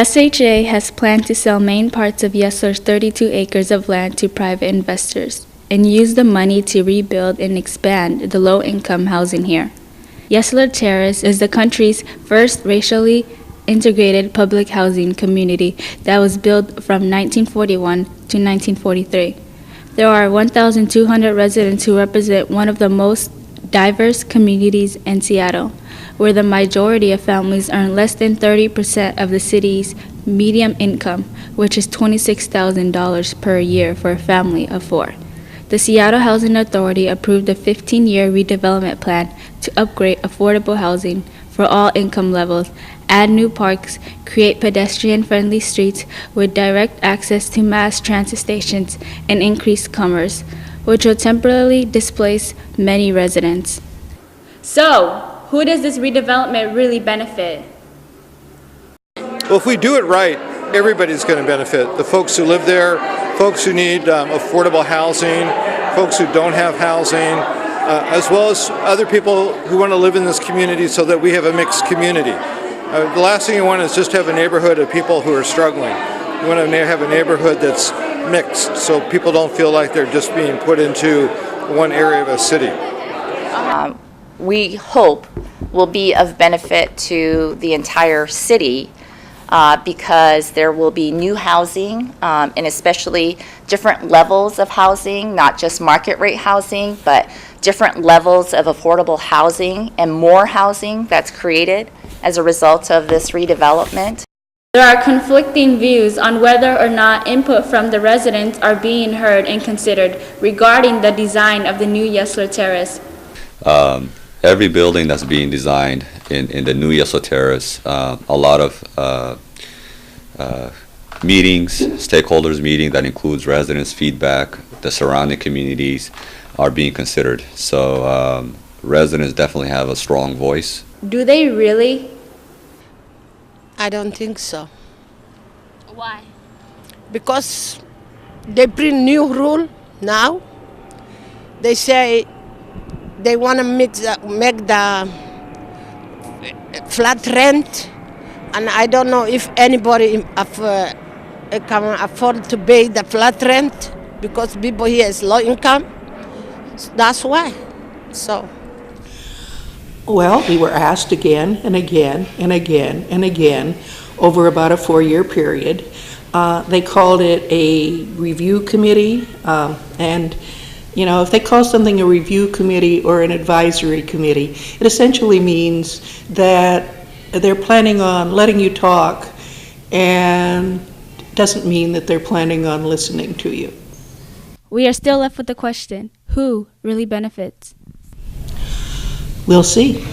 SHA has planned to sell main parts of Yesler's 32 acres of land to private investors and use the money to rebuild and expand the low-income housing here. Yesler Terrace is the country's first racially integrated public housing community that was built from 1941 to 1943. There are 1,200 residents who represent one of the most diverse communities in Seattle, where the majority of families earn less than 30% of the city's median income, which is $26,000 per year for a family of 4. The Seattle Housing Authority approved a 15-year redevelopment plan to upgrade affordable housing for all income levels, add new parks, create pedestrian-friendly streets with direct access to mass transit stations, and increase commerce, which will temporarily displace many residents. So, who does this redevelopment really benefit? Well, if we do it right, everybody's going to benefit. The folks who live there, folks who need affordable housing, folks who don't have housing, as well as other people who want to live in this community so that we have a mixed community. The last thing you want is just have a neighborhood of people who are struggling. You want to have a neighborhood that's mixed so people don't feel like they're just being put into one area of a city. We hope will be of benefit to the entire city because there will be new housing and especially different levels of housing, not just market rate housing, but different levels of affordable housing and more housing that's created as a result of this redevelopment. There are conflicting views on whether or not input from the residents are being heard and considered regarding the design of the new Yesler Terrace. Every building that's being designed in the new Yesler Terrace, a lot of meetings, stakeholders meeting that includes residents' feedback, the surrounding communities are being considered. So residents definitely have a strong voice. Do they really? I don't think so. Why? Because they bring new rule now. They say they want to make the flat rent, and I don't know if anybody can afford to pay the flat rent because people here is low income. That's why. So. Well, we were asked again and again and again and again over about a 4-year period. They called it a review committee, and you know, if they call something a review committee or an advisory committee, it essentially means that they're planning on letting you talk and doesn't mean that they're planning on listening to you. We are still left with the question, who really benefits? We'll see.